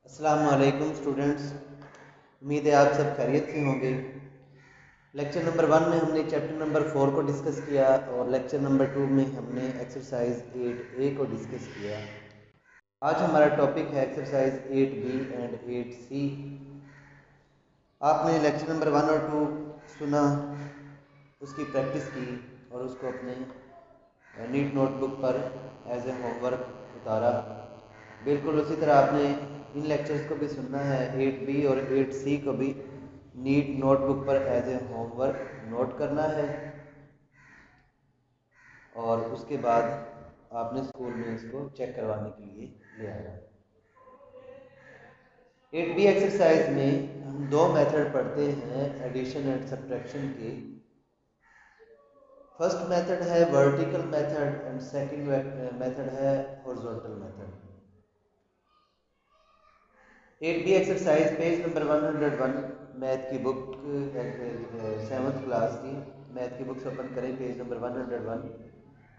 अस्सलाम वालेकुम स्टूडेंट्स। उम्मीद है आप सब खैरियत से होंगे। लेक्चर नंबर 1 में हमने चैप्टर नंबर 4 को डिस्कस किया और लेक्चर नंबर 2 में हमने एक्सरसाइज 8A को डिस्कस किया। आज हमारा टॉपिक है एक्सरसाइज 8B एंड 8C। आपने लेक्चर नंबर 1 और 2 सुना, उसकी प्रैक्टिस की और उसको अपने नीट नोटबुक पर एज ए होमवर्क उतारा। बिल्कुल उसी तरह आपने इन लेक्चर्स को भी सुनना है, 8B और 8C को भी नीट नोटबुक पर एज ए होमवर्क नोट करना है और उसके बाद आपने स्कूल में इसको चेक करवाने के लिए ले आना है। 8B एक्सरसाइज में हम दो मेथड पढ़ते हैं एडिशन एंड सब्ट्रैक्शन के। फर्स्ट मेथड है vertical method and second method है horizontal method. 8B exercise page number 101 math की बुक 7th क्लास की मैथ की बुक्स ओपन करें, पेज नंबर 101।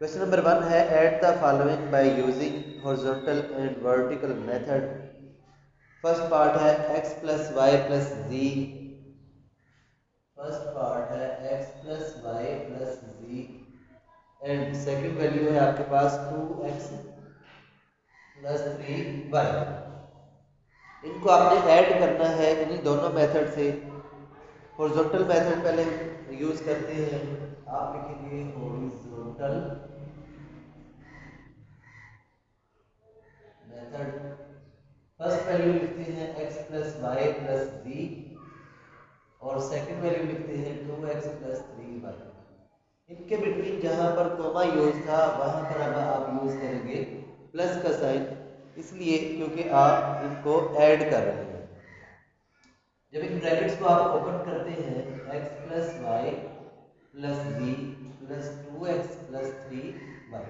क्वेश्चन नंबर 1 है add the following by using horizontal and vertical method. First part है x plus y plus z. First part है x plus y plus z and second value है आपके पास 2x plus 3y। इनको आपने add करना है इन्हीं दोनों मेथड से। हॉरिजॉन्टल मेथड पहले यूज करते हैं। आप लिखेंगे हॉरिजॉन्टल मेथड। फर्स्ट वैल्यू लिखते हैं x प्लस वाई प्लस जी और सेकंड वैल्यू लिखते हैं 2x प्लस 3y। इनके बिटवीन जहां पर कॉमा यूज था वहां पर अब आप यूज करेंगे प्लस का साइन, इसलिए क्योंकि आप इनको ऐड कर रहे हैं। जब इन ब्रैकेट्स को आप ओपन करते हैं x plus y plus z plus 2x plus 3y,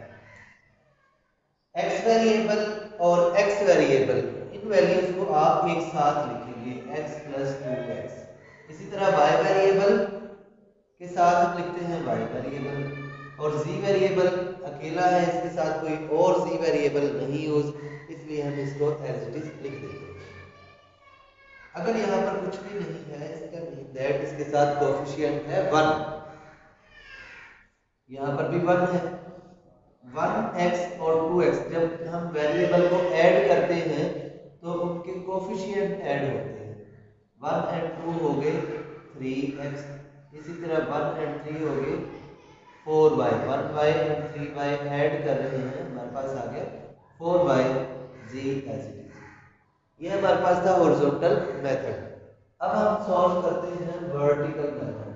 x variable और x वेरिएबल इन वैल्यूज को आप एक साथ लिखेंगे x प्लस 2x। इसी तरह y वेरिएबल के साथ हम लिखते हैं y वेरिएबल और z वेरिएबल अकेला है, इसके साथ कोई और z वेरिएबल नहीं यूज, इसलिए हम इसको एज इट इज लिख देते हैं। अगर यहाँ पर कुछ भी नहीं है इसका मीन दैट इसके साथ कोएफिशिएंट है 1। यहाँ पर भी 1 है। 1x और 2x जब हम वेरिएबल को ऐड करते हैं तो उनके कोएफिशिएंट ऐड होते हैं। 1 एंड 2 हो गए 3x, इसी तरह 1 एंड 3 हो गए 4y। 1y and 3y add कर रहे हैं, हमारे पास आ गया 4y ji as it is. ये हमारे पास था हॉरिजॉन्टल मेथड। अब हम सॉल्व करते हैं वर्टिकल मेथड।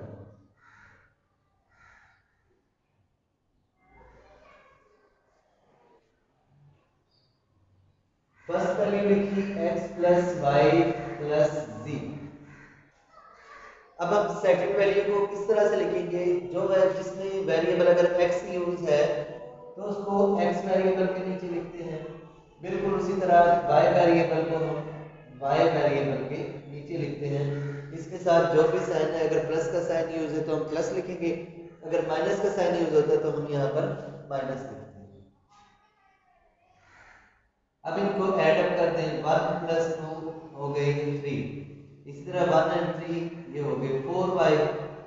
फर्स्ट वैल्यू लिखी x प्लस वाई प्लस जी। अब हम सेकंड वैल्यू को किस तरह से लिखेंगे, जो है जिसमें वेरिएबल अगर x यूज है तो उसको x वेरिएबल के नीचे लिखते हैं। बिल्कुल उसी तरह y वेरिएबल को हम y वेरिएबल के नीचे लिखते हैं। इसके साथ जो भी साइन है, अगर प्लस का साइन यूज है तो हम प्लस लिखेंगे, अगर माइनस का साइन यूज होता है तो हम यहाँ पर माइनस लिखते हैं। अब इनको ऐड अप करते हैं, 1 प्लस 2 हो गए 3, इसी तरह 1 एंड 3 ये हो गए 4y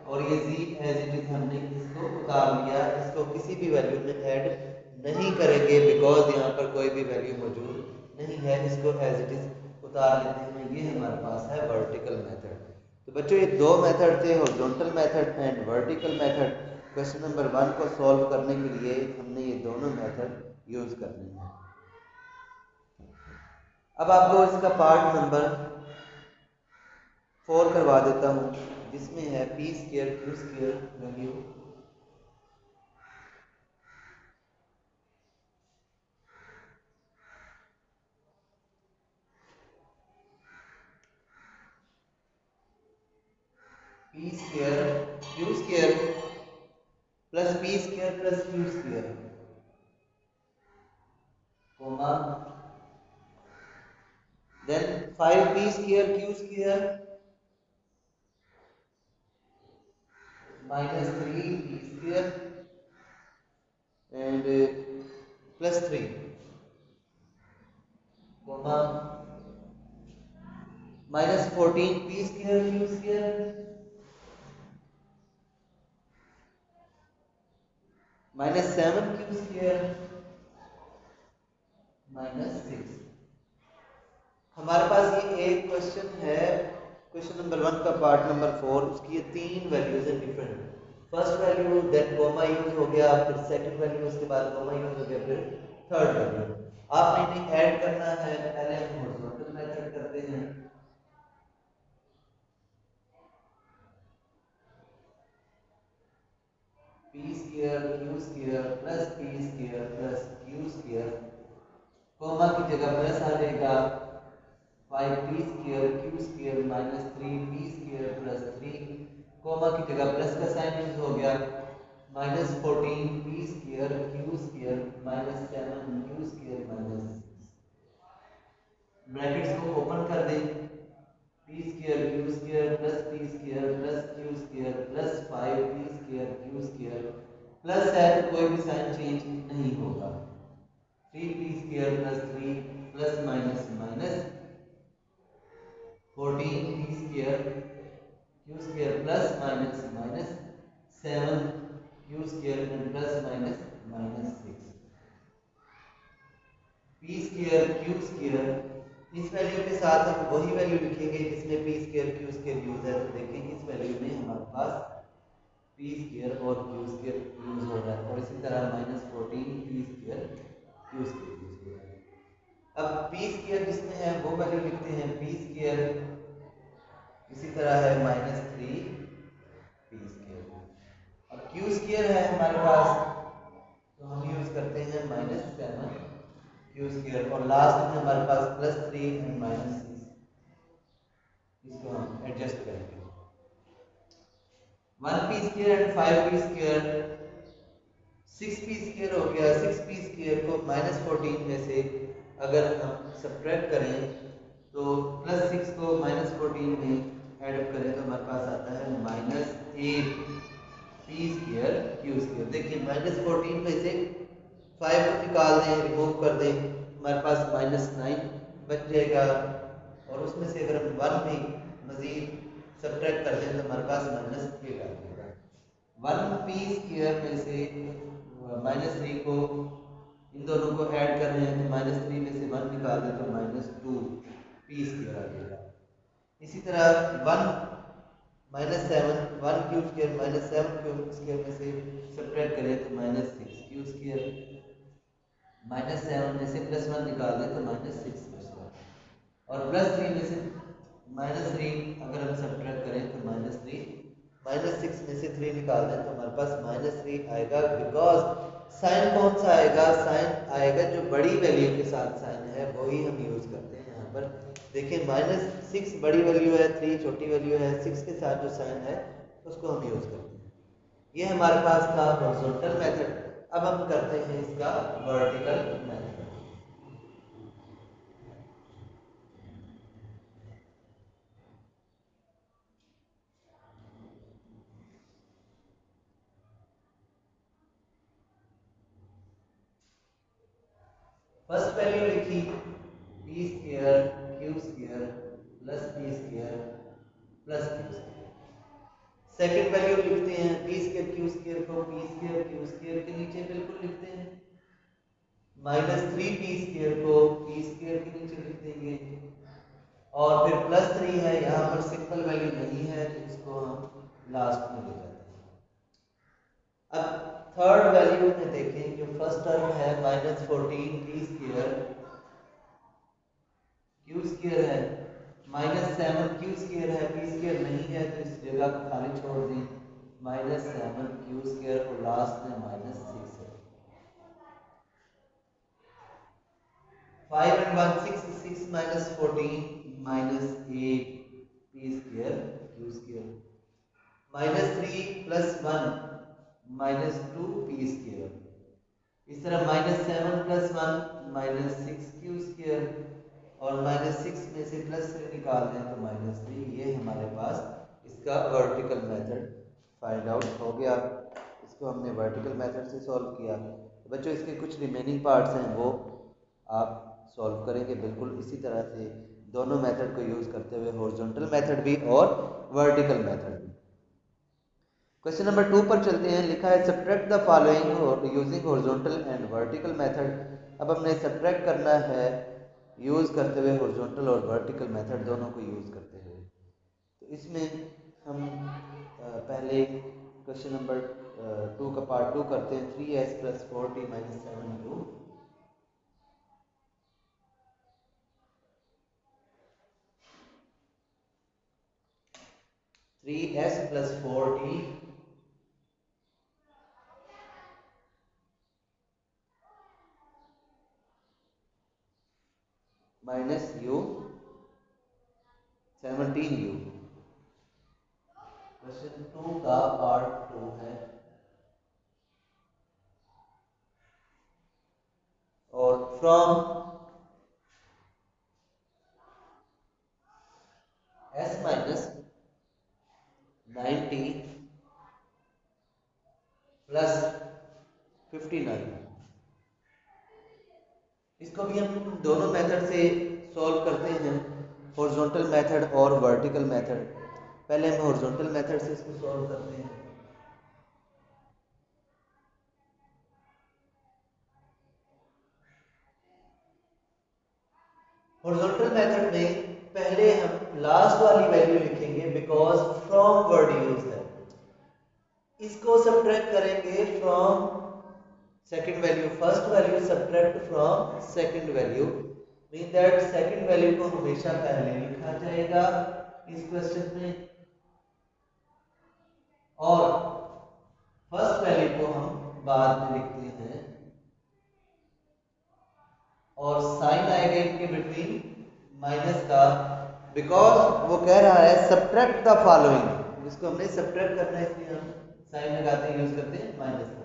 और ये z एज इट इज हमने इसको उतार लिया। इसको किसी भी वैल्यू में ऐड नहीं करेंगे बिकॉज यहाँ पर कोई भी वैल्यू मौजूद नहीं है, इसको एज इट इज उतार लेते हैं। ये हमारे पास है वर्टिकल मेथड। तो बच्चों ये दो मेथड थे, horizontal method and vertical method. Question number 1 को सॉल्व करने के लिए हमने ये दोनों मेथड यूज करने हैं। अब आपको इसका पार्ट नंबर 4 करवा देता हूँ, जिसमें है p square q square value. P square q square plus p square plus q square comma then 5p square q square minus 3p square and plus 3 comma minus 14 p square q square minus 7 q square minus 6। हमारे पास ये एक question है, question number 1 का part number 4, उसकी ये 3 values हैं different. First value then comma use हो गया, फिर सेकंड वैल्यू, उसके बाद कोमा यूज हो गया, फिर थर्ड वैल्यू। आपने इन्हें ऐड करना है। पहले हम हॉरिजॉन्टल मेथड करते हैं। P square q square plus p square plus q square, comma की जगह प्लस आ जाएगा 5p square q square minus 3p square plus 3, comma की जगह प्लस का साइन यूज हो गया minus 14p square q square minus 7q square minus 6। Brackets को ओपन कर दें, p square q square plus p square plus q square plus 5p square q square, plus है तो कोई भी साइन चेंज नहीं होगा, 3p square plus 3 plus minus minus 14p square q square plus minus minus 7q square plus minus minus 6। P square q square, इस value के साथ हम वही वैल्यू लिखेंगे जिसमें P square q square use है। तो देखें इस वैल्यू में हमारे पास पी स्क्वायर और क्यू स्क्वायर यूज हो रहा है, और इसी तरह minus 14 p square q square use हो रहा है। अब पी स्क्वायर जिसमें है वो वैल्यू लिखते हैं पी स्क्वायर, इसी तरह है माइनस 3 पी स्क्वायर। अब क्यू स्क्वायर है हमारे पास, तो हम यूज करते हैं माइनस 7 क्यू स्क्वायर, और लास्ट में हमारे पास प्लस 3 एंड माइनस 6, इसको हम एडजस्ट करेंगे। 1p square and 5p square 6p square हो गया। 6p स्क्वायर को माइनस 14 में से अगर हम सब्ट्रैक्ट करें तो प्लस 6 को माइनस 14 में ऐड करें तो हमारे पास आता है minus 8p square q square. देखिए माइनस 14 में से 5 को निकाल दें, रिमूव कर दें, हमारे पास माइनस 9 बच जाएगा, और उसमें से अगर हम 1 भी मजीद सब्ट्रैक्ट कर दें तो हमारे पास माइनस 8 आ जाएगा। 1p स्क्वायर में से माइनस 3 को, इन दोनों को ऐड कर रहे हैं तो माइनस 3 में से 1 निकाल दें तो माइनस 2p स्क्वायर आ जाएगा। इसी तरह 1 minus 7 1 Q square minus 7 q square में से सब्ट्रैक्ट करें तो माइनस 6 क्यू स्क्वायर, माइनस 7 में से प्लस 1 निकाल दें तो माइनस 6 बचेगा, और प्लस 3 में से माइनस 3 अगर हम सब्ट्रैक्ट करें तो माइनस 3, माइनस 6 में से 3 निकाल दें तो हमारे पास माइनस 3 आएगा। बिकॉज साइन कौन सा आएगा, साइन आएगा जो बड़ी वैल्यू के साथ साइन है वही हम यूज करते हैं। यहाँ पर देखिए माइनस 6 बड़ी वैल्यू है, 3 छोटी वैल्यू है, 6 के साथ जो साइन है उसको हम यूज करते हैं। ये हमारे पास था हॉरिजॉन्टल मेथड। अब हम करते हैं इसका वर्टिकल मेथड। फर्स्ट वैल्यू लिखी P square q square plus p square plus q square. Second value लिखते हैं पी स्क्वायर क्यू स्क्वायर को पी स्क्वायर क्यू स्क्वायर के नीचे बिल्कुल लिखते हैं, माइनस 3p स्क्वायर को पी स्क्वायर के नीचे लिख देंगे, और फिर प्लस 3 है, यहाँ पर सिंपल वैल्यू नहीं है तो इसको हम लास्ट में ले जाते हैं। अब थर्ड वैल्यू में देखें, जो फर्स्ट टर्म है minus 14p square q square है, माइनस 7q स्क्वायर है, p स्क्वायर नहीं है तो इस जगह को खाली छोड़ दें, माइनस 7q स्क्वायर, और लास्ट में माइनस 6 है। 5 and 1 6, 6 minus 14 minus 8 p square q square, minus 3 plus 1 minus 2 p square। इस तरह minus 7 plus 1 minus 6 Q square, और माइनस 6 में से प्लस 3 निकाल दें तो माइनस 3। ये हमारे पास इसका वर्टिकल मेथड फाइंड आउट हो गया। इसको हमने वर्टिकल मेथड से सॉल्व किया। तो बच्चों इसके कुछ रिमेनिंग पार्ट्स हैं वो आप सॉल्व करेंगे बिल्कुल इसी तरह से दोनों मेथड को यूज करते हुए, हॉरिजॉन्टल मेथड भी और वर्टिकल मेथड भी। क्वेश्चन नंबर 2 पर चलते हैं। लिखा है subtract the following using horizontal and vertical method. अब हमने सब्ट्रैक्ट करना है यूज करते हुए हॉरिजॉन्टल और वर्टिकल मेथड दोनों को यूज करते हुए। तो इसमें हम पहले क्वेश्चन नंबर 2 का पार्ट 2 करते हैं। 3s + 4t - 7u 3s + 4t - u 17u। Question 2 का पार्ट 2 है और फ्रॉम s - 90 + 59। इसको भी हम दोनों मेथड से सॉल्व करते हैं, हॉरिजॉन्टल मेथड और वर्टिकल मेथड। पहले हम हॉरिजॉन्टल मेथड से इसको सॉल्व करते हैं। हॉरिजॉन्टल मेथड में पहले हम लास्ट वाली वैल्यू लिखेंगे बिकॉज फ्रॉम वर्ड यूज है। इसको सब्ट्रैक्ट करेंगे from second value, first value subtract from second value, mean that second value को हमेशा पहले लिखा जाएगा इस क्वेश्चन में और फर्स्ट वैल्यू को हम बाद में लिखते हैं और साइन आएगा इनके बिटवीन माइनस का, बिकॉज वो कह रहा है सब्ट्रैक्ट द फॉलोइंग, जिसको हमने सब्ट्रैक्ट करना है इसलिए हम साइन लगाते हैं, यूज करते हैं माइनस का।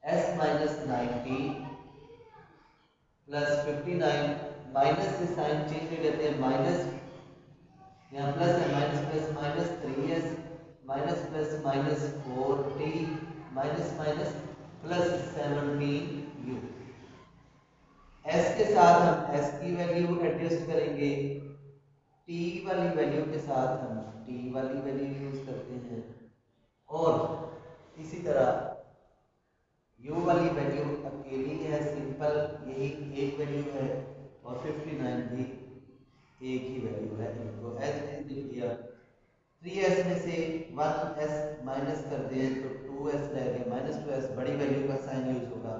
s - 90 + 59, माइनस से साइन चेंज हो जाते हैं, माइनस यहाँ प्लस है, minus plus minus 3s minus plus minus 4t minus minus plus 17u। s के साथ हम s की वैल्यू एडजस्ट करेंगे, t वाली वैल्यू के साथ हम t वाली वैल्यू यूज करते हैं और इसी तरह u वाली वैल्यू अकेली है, सिंपल यही एक वैल्यू है और 59 भी एक ही वैल्यू है। इनको एज इट इज किया, 3s में से 1s माइनस कर दें तो 2s रह गया, -2s बड़ी वैल्यू का साइन यूज होगा,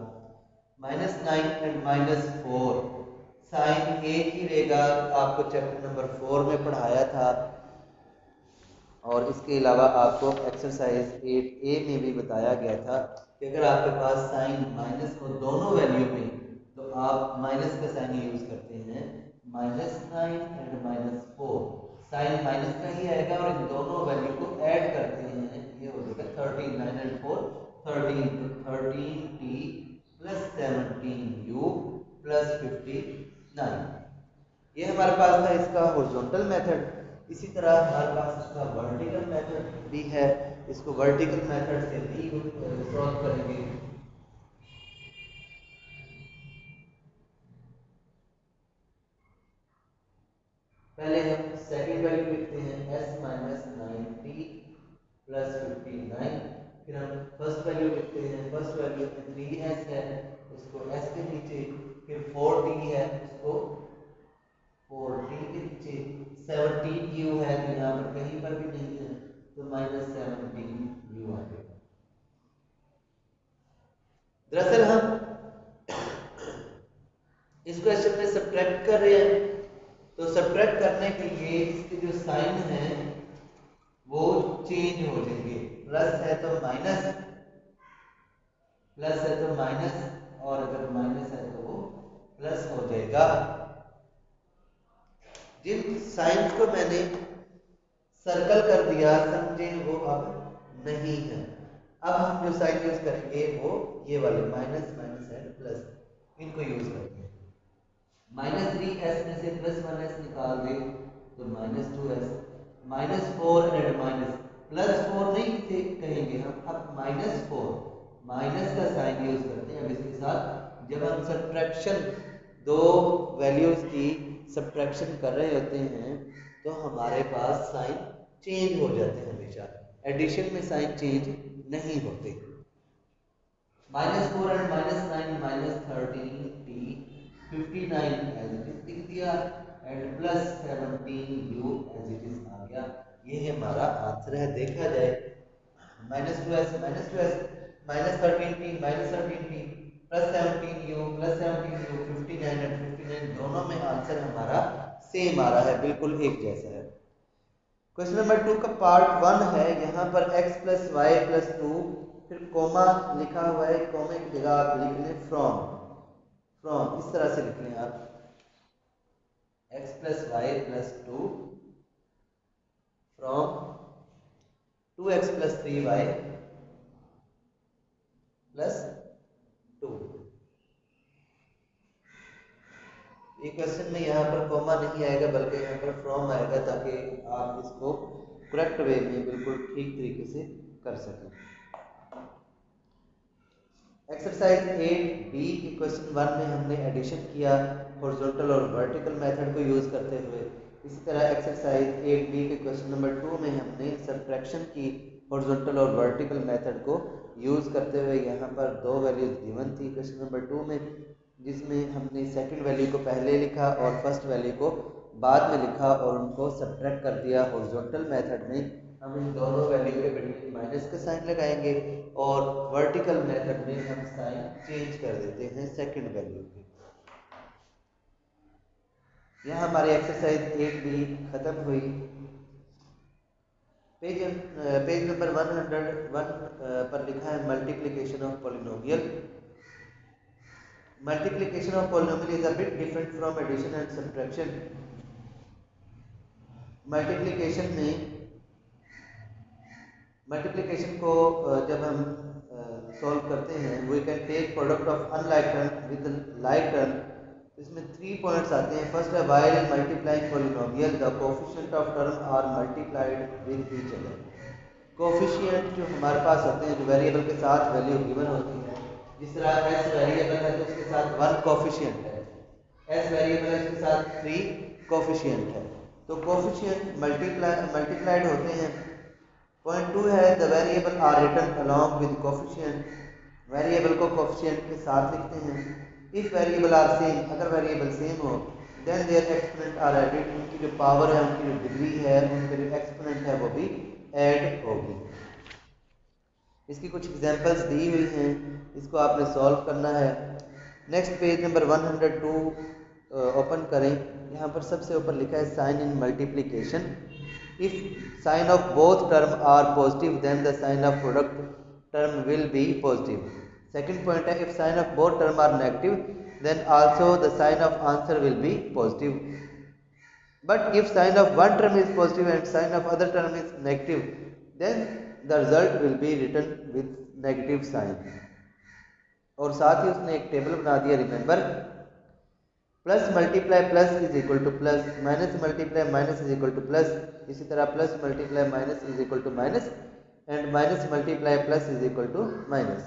-9 एंड -4 साइन एक ही रहेगा। आपको चैप्टर नंबर 4 में पढ़ाया था और इसके अलावा आपको एक्सरसाइज 8a में भी बताया गया था कि अगर आपके पास साइन माइनस हो दोनों वैल्यू में तो आप माइनस का साइन यूज करते हैं, -9 एंड -4 साइन माइनस का ही आएगा और इन दोनों वैल्यू को ऐड करते हैं, ये हो जाएगा 13, 9 एंड 4 13, तो 13t + 17u + 59। ये हमारे पास था इसका हॉरिजॉन्टल मेथड। इसी तरह हमारे पास इसका वर्टिकल मेथड भी है, इसको वर्टिकल मेथड से भी सॉल्व करेंगे। पहले हम सेकंड वैल्यू लिखते हैं s - 90 + 59, फिर हम फर्स्ट वैल्यू लिखते हैं, फर्स्ट वैल्यू में 3s है उसको s के नीचे, फिर 4t है उसको 4t के नीचे, 17u है जो यहाँ पर कहीं पर भी नहीं है तो -17u आ गया। दरअसल हम इस क्वेश्चन में सब्ट्रैक्ट कर रहे हैं तो सब्ट्रैक्ट करने के लिए इसके जो साइन है वो चेंज हो जाएंगे, प्लस है तो माइनस, प्लस है तो माइनस और अगर माइनस है तो वो प्लस हो जाएगा। जिन साइंस को मैंने सर्कल कर दिया समझे वो अब नहीं है। अब हम जो साइन यूज करेंगे वो ये वाले माइनस माइनस एंड प्लस, इनको यूज करते हैं। -3s में से +1s निकाल दे तो -2s, -4 एंड माइनस +4 नहीं कहेंगे हम, अब -4 माइनस का साइन यूज करते हैं। अब इसके साथ जब हम सब्ट्रैक्शन दो वैल्यूज की सब्ट्रैक्शन कर रहे होते हैं तो हमारे पास साइन चेंज हो जाते हैं हमेशा, एडिशन में साइन चेंज नहीं होते। -4 and -9 -13t 59 as it is लिख दिया and +17u as it is आ गया। ये हमारा आंसर है। देखा जाए -2s -13t -13t +17u +17u 59 and 59 दोनों में आंसर हमारा सेम आ रहा है, बिल्कुल एक जैसा है। क्वेश्चन नंबर 2 का पार्ट 1 है। यहाँ पर x + y + 2 फिर कोमा लिखा हुआ है, कोमे की जगह आप लिख लें फ्रॉम, फ्रॉम इस तरह से लिख लें आप, x + y + 2 from 2x + 3y + 2। ये क्वेश्चन में यहाँ पर कोमा नहीं आएगा बल्कि यहाँ पर फ्रॉम आएगा, ताकि आप इसको करेक्ट वे में बिल्कुल ठीक तरीके से कर सकें। एक्सरसाइज 8b के क्वेश्चन 1 में हमने एडिशन किया हॉरिजॉन्टल और वर्टिकल मेथड को यूज़ करते हुए। इसी तरह एक्सरसाइज 8b के क्वेश्चन नंबर 2 में हमने सब्ट्रैक्शन की हॉरिजॉन्टल और वर्टिकल मेथड को यूज़ करते हुए। यहाँ पर दो वैल्यूज गिवन थी क्वेश्चन नंबर 2 में, जिसमें हमने सेकंड वैल्यू को पहले लिखा और फर्स्ट वैल्यू को बाद में लिखा और उनको सब्ट्रैक्ट कर दिया। हॉरिजॉन्टल मेथड में हम इन दोनों वैल्यू के बिटवीन माइनस का साइन लगाएंगे और वर्टिकल मेथड में हम साइन चेंज कर देते हैं सेकंड वैल्यू के। यहाँ हमारी एक्सरसाइज 8b खत्म हुई। पेज नंबर 101 पर लिखा है multiplication of polynomial. Multiplication of polynomial is a bit different from addition and subtraction. Multiplication को जब हम सॉल्व करते हैं, we can take product of unlike term with like term. इसमें 3 पॉइंट्स आते हैं। फर्स्ट है while multiplying polynomial the coefficient of term are multiplied with each other. Coefficient जो हमारे पास होते हैं, जो वेरिएबल के साथ वैल्यू गिवन होती है, जिस तरह s वेरिएबल है तो उसके साथ 1 कोएफिशिएंट है, s वेरिएबल है उसके साथ 3 कोएफिशिएंट है, तो कोएफिशिएंट मल्टीप्लाइड होते हैं। पॉइंट 2 है the variable are written along with coefficient. Variable को कोएफिशिएंट के साथ लिखते हैं। इफ वेरिएबल आर सेम, अगर वेरिएबल सेम हो, then their exponent are added. उनकी जो पावर है, उनकी जो डिग्री है, उनके जो एक्सपोनेंट है वो भी ऐड होगी। इसकी कुछ एग्जांपल्स दी हुई हैं, इसको आपने सॉल्व करना है। नेक्स्ट पेज नंबर 102 ओपन करें। यहाँ पर सबसे ऊपर लिखा है sign in multiplication. If sign of both term are positive then the sign of product term will be positive. Second point है if sign of both term are negative then also the sign of answer will be positive. But if sign of one term is positive and sign of other term is negative then the result will be written with negative sign. और साथ ही उसने एक table बना दिया, remember plus multiply plus is equal to plus, minus multiply minus is equal to plus, इसी तरह plus multiply minus is equal to minus and minus multiply plus is equal to minus.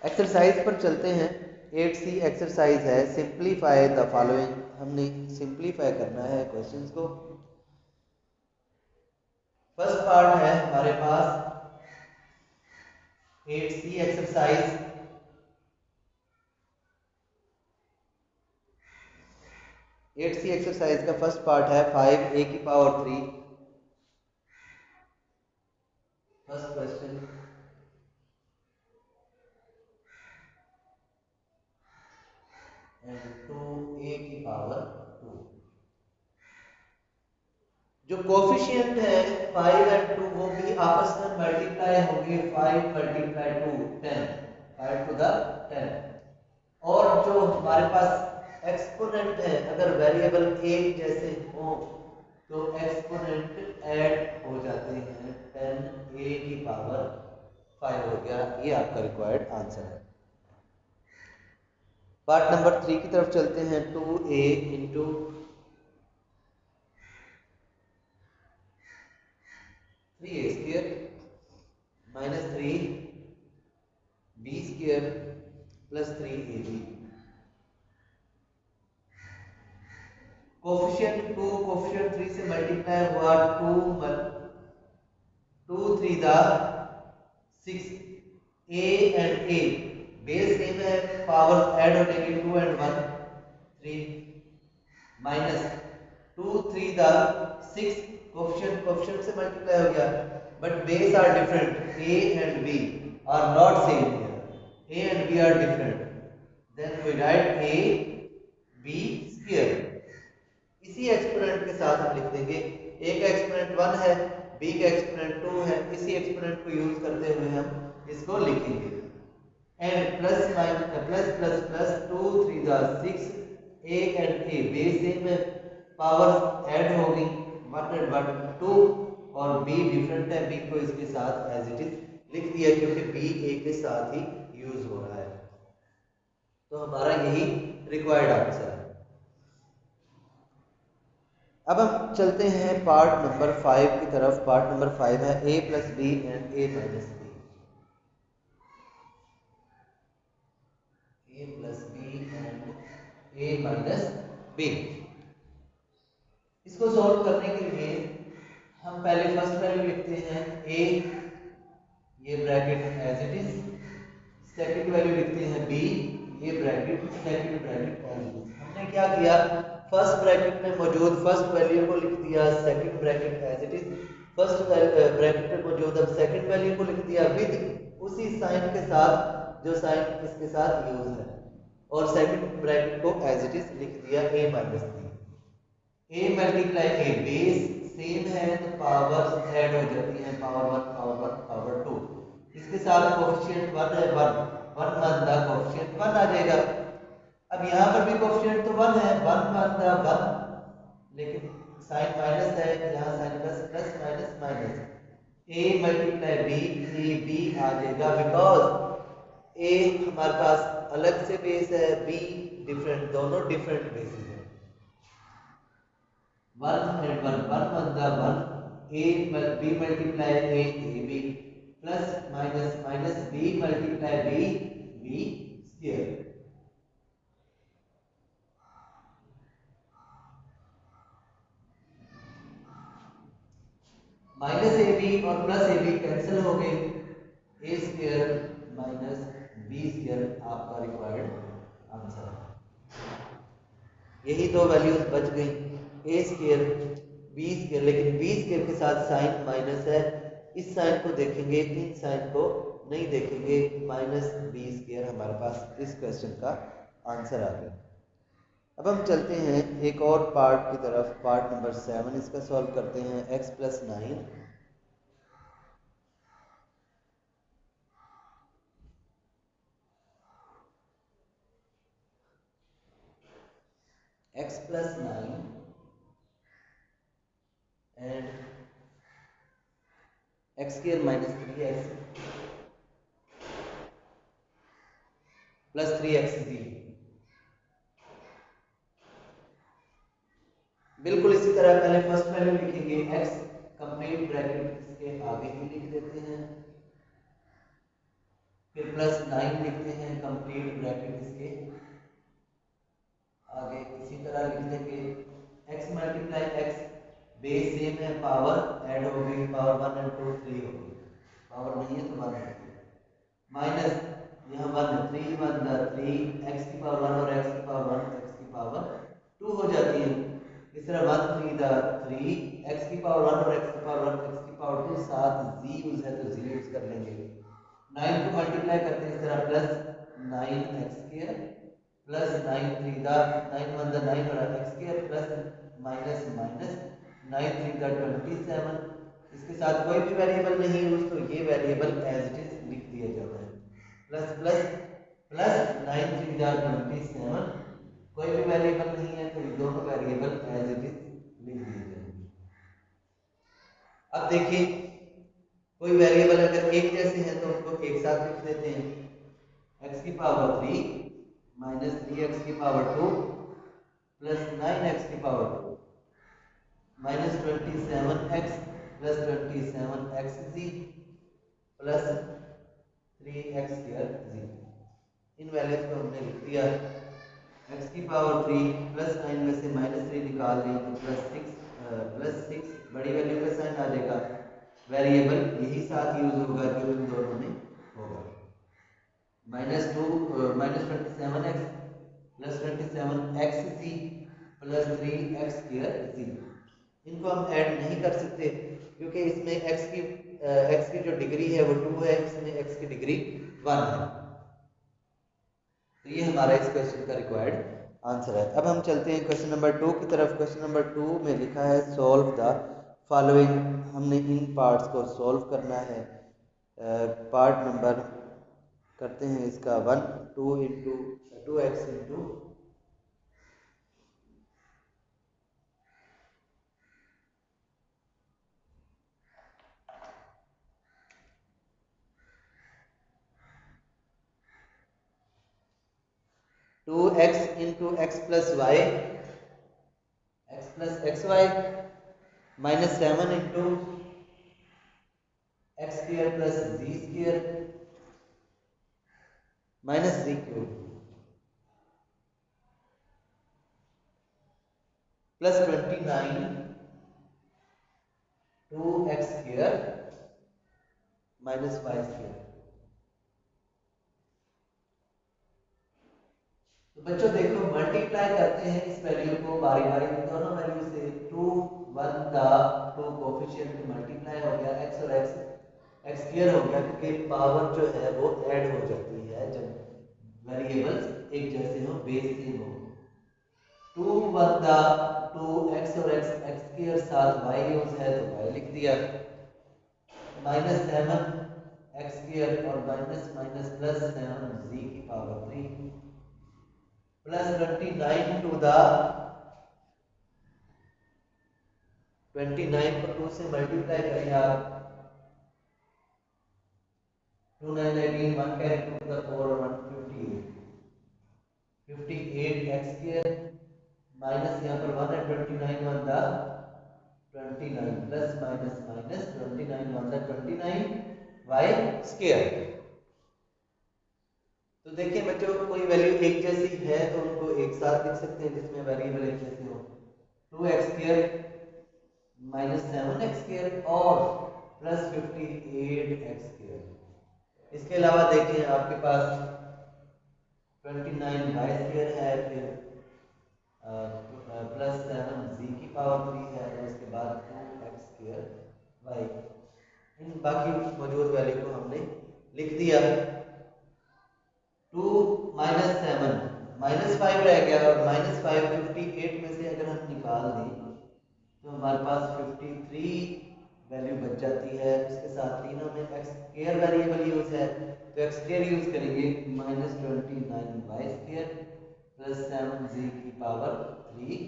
Exercise पर चलते हैं। 8C exercise है simplify the following. हमने simplify करना है questions को। फर्स्ट पार्ट है हमारे पास 8C एक्सरसाइज। एक्सरसाइज का फर्स्ट पार्ट है 5a⁴। First question and 2a⁴। जो कोफिशिएंट है 5 एंड 2 वो भी आपस में मल्टीप्लाई होंगे। 5 × 2 10, 5 to the 10। और जो हमारे पास एक्सपोनेंट है, अगर वेरिएबल एक जैसे हो तो एक्सपोनेंट ऐड हो जाते हैं। 10a⁵ हो गया। ये आपका रिक्वायर्ड आंसर है। पार्ट नंबर 3 की तरफ चलते हैं। 2a × 3a² - 3b² + 3ab। Coefficient 2 coefficient 3 से मल्टीप्लाई हुआ 2 3 the 6 a and a base same है, पावर्स ऐड हो जाएंगी 2 एंड 1 3 माइनस 2 3 द 6 कोफिशिएंट से मल्टीप्लाई हो गया, but base are different, a and b are not same here, a and b are different, then we write a b square. इसी exponent के साथ हम लिख देंगे, a का एक्सपोनेंट 1 है, b का एक्सपोनेंट 2 है, इसी एक्सपोनेंट को यूज करते हुए हम इसको लिखेंगे। And plus plus plus plus 2 3 the 6 a and a base same है, पावर्स ऐड हो गई 1 एंड 1 2 और b डिफरेंट है, b को इसके साथ एज इट इज लिख दिया क्योंकि b a के साथ ही यूज हो रहा है। तो हमारा यही रिक्वायर्ड आंसर है। अब हम चलते हैं पार्ट नंबर 5 की तरफ। पार्ट नंबर 5 है a plus b and a minus b. a plus b and a minus b. इसको सॉल्व करने के लिए हम पहले फर्स्ट वैल्यू लिखते हैं a, ये bracket as it is, second value लिखते हैं b, ये bracket second bracket as it is. हमने क्या किया, फर्स्ट ब्रैकेट में मौजूद फर्स्ट वैल्यू को लिख दिया second bracket as it is, first bracket में मौजूद अब सेकंड वैल्यू को लिख दिया विद उसी साइन के साथ जो साइन इसके साथ यूज है, और सेकंड ब्रैकेट को एज इट इज लिख दिया a minus b. a multiply a base same है तो पावर्स ऐड हो जाती हैं, पावर 1 पावर 1 पावर 2, इसके साथ कोएफिशिएंट 1 है, 1 1 1 द कोएफिशिएंट 1 आ जाएगा। अब यहाँ पर भी कोएफिशिएंट तो 1 है, 1 1 द 1, लेकिन साइन माइनस है, यहाँ sign plus plus minus minus, a multiply b, a b आ जाएगा बिकॉज a हमारे पास अलग से बेस है, b डिफरेंट, दोनों डिफरेंट बेसिस है। 1 and 1 1 1 the 1, a b multiply a b plus minus minus b multiply b square। Minus a b और plus a b cancel हो गए, a square minus b square आपका required answer है। यही दो values बच गई, ए स्क्वायर बी स्क्वायर, लेकिन बी स्क्वायर के साथ साइन माइनस है, इस साइन को देखेंगे, इन साइन को नहीं देखेंगे, माइनस बी स्क्वायर हमारे पास इस क्वेश्चन का आंसर आ गया। अब हम चलते हैं एक और पार्ट की तरफ, पार्ट नंबर 7, इसका सॉल्व करते हैं। x plus 9 x plus 9 and x square minus 3x plus 3xz। बिल्कुल इसी तरह पहले फर्स्ट वैल्यू लिखेंगे x, कंप्लीट ब्रैकेट इसके आगे ही लिख देते हैं, फिर प्लस 9 लिखते हैं, कंप्लीट ब्रैकेट इसके आगे इसी तरह लिख देंगे, x multiply x base same है, पावर ऐड हो गई, पावर 1 एंड 2 3 हो गई, पावर नहीं है तो 1 हो गई, माइनस यहाँ 1 है, 3 1 द 3 x की पावर 1 और x की पावर 1 x की पावर 2 हो जाती है। इस तरह 1 3 द 3 x की पावर 1 और x की पावर 1 x की पावर 2, साथ z यूज है तो z यूज कर लेंगे। 9 को मल्टीप्लाई करते हैं इस तरह, plus 9x square plus 9 3 the 9 1 the 9 और x square plus minus minus 9 3 the 27, इसके साथ कोई भी वेरिएबल नहीं यूज तो ये वेरिएबल एज इट इज लिख दिया जाता है, प्लस प्लस प्लस 9 3 द 27, कोई भी वेरिएबल नहीं है तो ये दोनों वेरिएबल एज इट इज लिख दिए जाएंगे। अब देखिए कोई वेरिएबल अगर एक जैसे हैं तो उनको एक साथ लिख देते हैं, x की पावर 3 माइनस 3x की पावर 2 प्लस 9x की power 2 minus 27x plus 27xz plus 3x square z। इन वैल्यूज को हमने लिख दिया। x की पावर 3 प्लस 9 में से -3 निकाल रही तो प्लस 6 बड़ी वैल्यू का साइन आ जाएगा। वेरिएबल यही साथ यूज होगा जो इन दोनों में होगा। -27x plus 27xc plus 3x2z। इनको हम ऐड नहीं कर सकते क्योंकि इसमें x की जो डिग्री है वो 2 है, इसमें x की डिग्री 1 है। तो ये हमारा इस क्वेश्चन का रिक्वायर्ड आंसर है। अब हम चलते हैं क्वेश्चन नंबर 2 की तरफ। क्वेश्चन नंबर 2 में लिखा है सॉल्व द फॉलोइंग। हमने इन पार्ट्स को सॉल्व करना है। पार्ट नंबर करते हैं इसका 1 2x into 2x into x plus y x plus x y -7 into x square plus z square minus z cube plus 29 2x square minus y square. तो बच्चों देखो मल्टीप्लाई करते हैं इस वैल्यू को बारी बारी दोनों वैल्यू से। 2 1 का 2 कोफिशिएंट मल्टीप्लाई हो गया, x और x स्क्वायर हो गया क्योंकि पावर जो है वो ऐड हो जाती है जब वेरिएबल्स एक जैसे हो, बेस सेम हो। 2 1 का 2x और x स्क्वायर साथ y यूज है तो y लिख दिया। -7 x स्क्वायर और माइनस माइनस प्लस 7 z की पावर 3 प्लस 29 टू द 29 को 2 से मल्टीप्लाई करें आप 2 9 18 1 carry to the 4 158 58 x square minus यहाँ पर 1 है 29 1 the 29 plus minus minus 29 1 the 29 y square. तो देखिए बच्चों कोई वैल्यू एक जैसी है तो उनको एक साथ लिख सकते हैं जिसमें वेरिएबल एक जैसे हो। 2x स्क्वायर -7x स्क्वायर और प्लस 58x स्क्वायर। इसके अलावा देखें आपके पास 29y स्क्वायर है, फिर प्लस 7z की पावर 3 है और उसके बाद 2x स्क्वायर y। इन बाकी मौजूद वैल्यू को हमने लिख दिया। 2 -7 -5 रह गया और -5 58 में से अगर हम निकाल दें तो हमारे पास 53 वैल्यू बच जाती है। उसके साथ तीनों में x स्क्वायर वेरिएबल यूज है तो x स्क्वायर यूज करेंगे -29y स्क्वायर प्लस 7z की पावर 3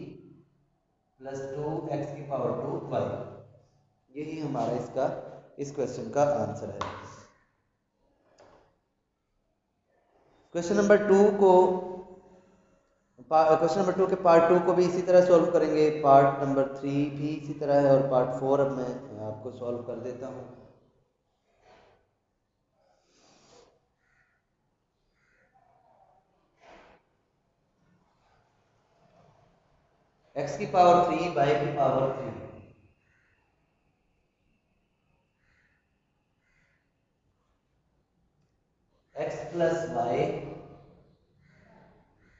प्लस 2x की पावर 2y। यही हमारा इसका इस क्वेश्चन का आंसर है। क्वेश्चन नंबर 2 को क्वेश्चन नंबर 2 के पार्ट 2 को भी इसी तरह सॉल्व करेंगे। पार्ट नंबर 3 भी इसी तरह है और पार्ट 4 अब मैं आपको सॉल्व कर देता हूँ। x की पावर 3 y की power 3 x plus y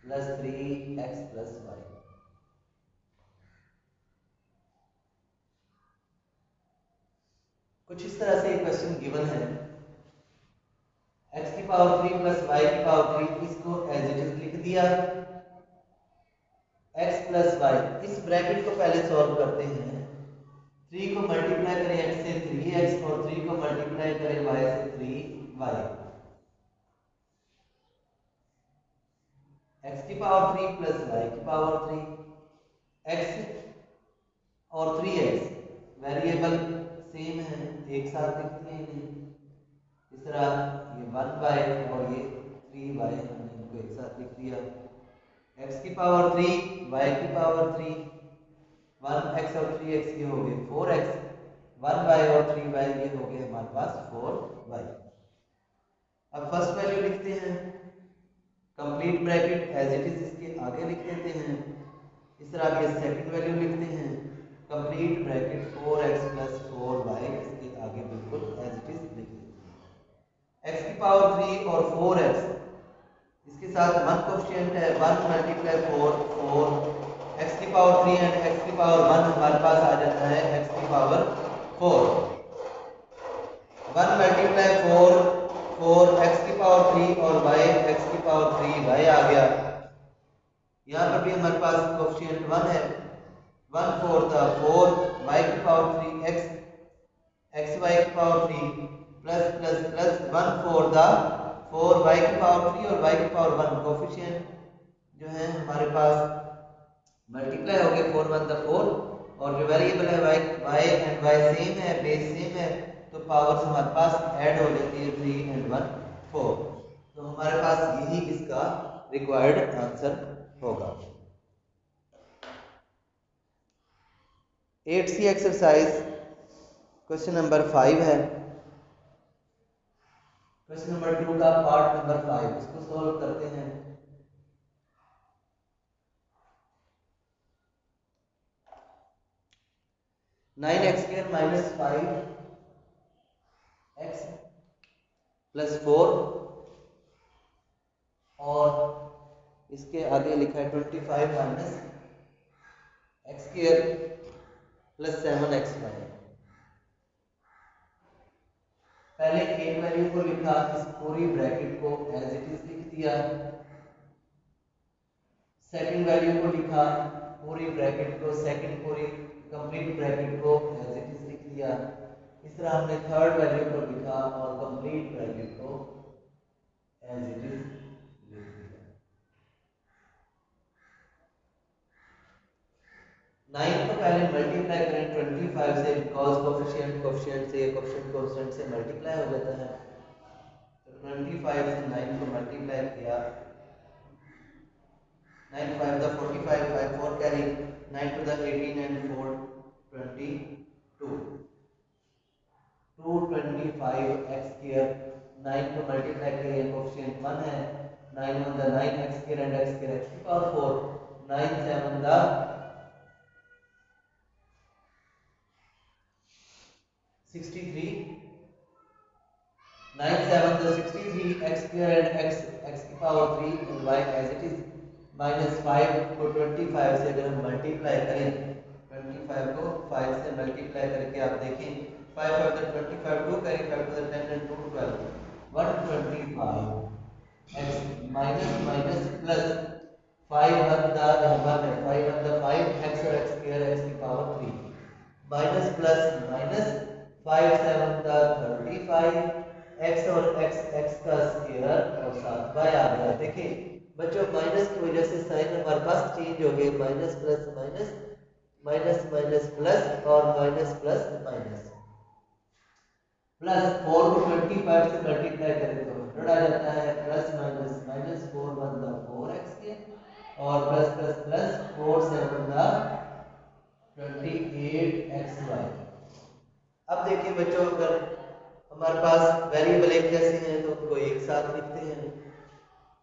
plus 3x plus y. कुछ इस तरह से क्वेश्चन गिवन है। x की पावर 3 प्लस y की पावर 3 इसको एज इट इज लिख दिया। x प्लस वाई इस ब्रैकेट को पहले सॉल्व करते हैं। 3 को मल्टीप्लाई करें x से 3x और 3 को मल्टीप्लाई करें y से 3y। x की पावर 3 प्लस y की पावर 3 x और 3x वेरिएबल सेम है, एक साथ लिखते हैं इन्हें। इस तरह ये 1y और ये 3y हमने इनको एक साथ लिख दिया। x की पावर 3 y की पावर 3 1x और 3x ये हो गए 4x 1y और 3y ये हो गए हमारे पास 4y। अब फर्स्ट वैल्यू लिखते हैं। Complete bracket as it is इसके आगे लिख देते हैं। इस तरह आप ये सेकंड वैल्यू लिखते हैं, complete bracket 4x plus 4y इसके आगे बिल्कुल एज इट इज लिख देते हैं। x की पावर 3 और 4x इसके साथ 1 कोएफिशिएंट है, 1 मल्टीप्लाई 4 4 x की पावर 3 एंड x की पावर 1 हमारे पास आ जाता है x की पावर 4। 1 मल्टीप्लाई 4 4 x की पावर 3 और y x की पावर 3 y आ गया। यहाँ पर भी हमारे पास कोएफिशिएंट 1 है, 1 4 था 4 y की पावर 3 x y की पावर 3 प्लस प्लस प्लस 1 4 था 4 y की पावर 3 और y की पावर 1 कोएफिशिएंट जो है हमारे पास मल्टीप्लाई हो गए, 4 1 था 4 और जो वेरिएबल है y एंड y सेम है, बेस सेम है, तो पावर्स हमारे पास ऐड हो जाती है 3 एंड 1 4। तो हमारे पास यही इसका रिक्वायर्ड आंसर होगा। 8th एक्सरसाइज क्वेश्चन नंबर 5 है। क्वेश्चन नंबर 2 का पार्ट नंबर 5 इसको सॉल्व करते हैं। Nine x square minus 5x plus 4 और इसके आगे लिखा है 25 minus x square plus 7xy। पहले एक वैल्यू को लिखा, इस पूरी ब्रैकेट को एज इट इज लिख दिया। सेकंड वैल्यू को लिखा, पूरी ब्रैकेट को, सेकंड पूरी कंप्लीट ब्रैकेट को एज इट इज लिख दिया। इस तरह हमने थर्ड वैल्यू को लिखा और कंप्लीट ब्रैकेट को एज इट इज लिख दिया। 9 को पहले मल्टीप्लाई करें 25 से, बिकॉज कोएफिशिएंट से कोएफिशिएंट से मल्टीप्लाई हो जाता है। तो 25 से 9 को मल्टीप्लाई किया, 9 5 the 45, 5 4 carry, 9 to the 18 and 4 22, 225 x square। 9 को मल्टीप्लाई करिए, कोएफिशिएंट 1 है, 9 1 the 9 x square and x square x की power 4, 9 7 the 63, 9 7 the 63 x square and x की power 3 and y as it is। Minus 5 को 25 से अगर हम मल्टीप्लाई करें, 25 को 5 से मल्टीप्लाई करके आप देखें, 5 5 the 25 2 करें, 5 to the 10 and 2 12 125 x minus minus plus 5 1 the 5 x और x स्क्वायर x की power 3 minus plus minus 5 7 the 35 x और x का स्क्वायर और साथ y आ गया। देखिए बच्चों माइनस की वजह से साइन हमारे पास चेंज हो गए, minus plus minus minus minus plus और माइनस प्लस माइनस प्लस 4 को 25 से मल्टीप्लाई करें तो 100 आ जाता है, plus minus minus 4 1 the 4x के और plus plus plus 4 7 the 28xy। अब देखिए बच्चों अगर हमारे पास वेरिएबल एक जैसे हैं तो उनको एक साथ लिखते हैं।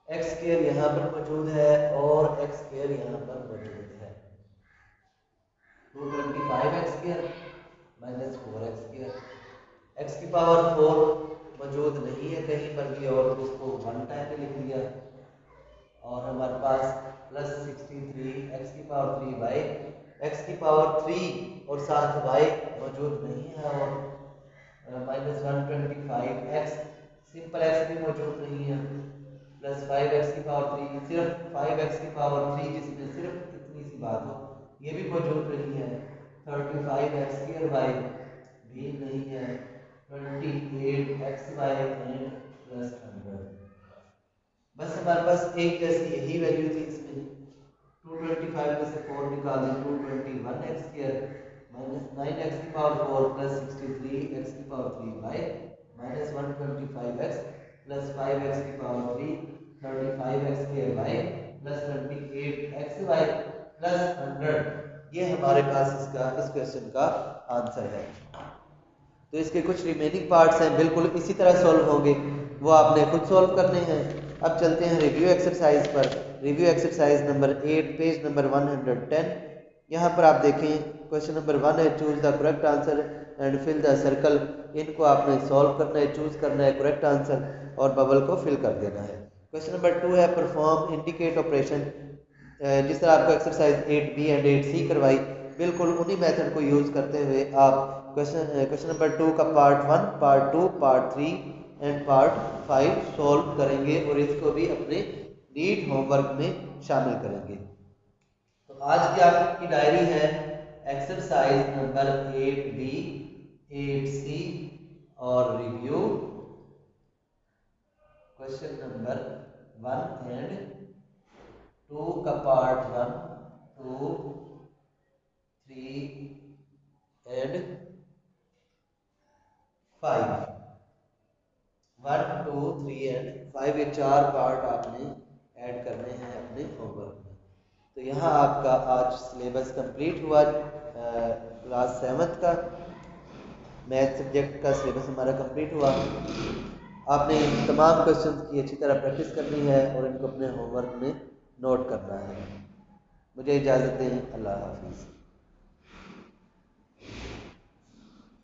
एक्स स्क्वायर यहाँ पर मौजूद है और एक्स स्क्वायर यहाँ पर मौजूद है, 225 x square minus 4 x square. X की पावर 4 मौजूद नहीं है कहीं पर भी और उसको 1 टाइम पे लिख लिया और हमारे पास प्लस 63 एक्स की पावर 3 वाई, एक्स की पावर 3 और साथ वाई मौजूद नहीं है और माइनस 125 एक्स, सिंपल एक्स भी मौजूद नहीं है, प्लस 5x की पावर 3, सिर्फ 5x की पावर 3 जिसमें सिर्फ इतनी सी बात हो ये भी मौजूद नहीं है, 35x स्क्वायर y भी नहीं है, 28xy एंड प्लस 100। बस हमारे पास एक जैसी यही वैल्यू थी इसमें, 225 में से 4 निकाल दें, 221x स्क्वायर माइनस 9x की पावर 4 प्लस 63x की power 3y minus 125x plus 5x की power 3 35x square y plus 28xy plus 100। ये हमारे पास इसका इस क्वेश्चन का आंसर है। तो इसके कुछ रिमेनिंग पार्ट्स हैं, बिल्कुल इसी तरह सॉल्व होंगे, वो आपने खुद सॉल्व करने हैं। अब चलते हैं रिव्यू एक्सरसाइज पर। Review exercise number 8 page number 110। यहाँ पर आप देखें क्वेश्चन नंबर 1 है choose the correct answer and fill the circle. इनको आपने सॉल्व करना है, चूज करना है करेक्ट आंसर और बबल को फिल कर देना है। क्वेश्चन नंबर 2 है परफॉर्म इंडिकेट ऑपरेशन। जिस तरह आपको एक्सरसाइज 8B एंड 8C करवाई, बिल्कुल उन्हीं मेथड को यूज करते हुए आप क्वेश्चन नंबर 2 का part 1, part 2, part 3 and part 5 solve करेंगे और इसको भी अपने नीट होमवर्क में शामिल करेंगे। तो आज की आपकी डायरी है एक्सरसाइज नंबर 8B, 8C और रिव्यू क्वेश्चन नंबर 1 एंड 2 का पार्ट 1, 2, 3 एंड 5। 1, 2, 3 एंड 5 ये 4 पार्ट आपने ऐड करने हैं अपने होमवर्क में। तो यहाँ आपका आज सिलेबस कंप्लीट हुआ। क्लास 7th का मैथ सब्जेक्ट का सिलेबस हमारा कंप्लीट हुआ। आपने तमाम क्वेश्चन की अच्छी तरह प्रैक्टिस करनी है और इनको अपने होमवर्क में नोट करना है। मुझे इजाज़त दें। अल्लाह हाफिज़।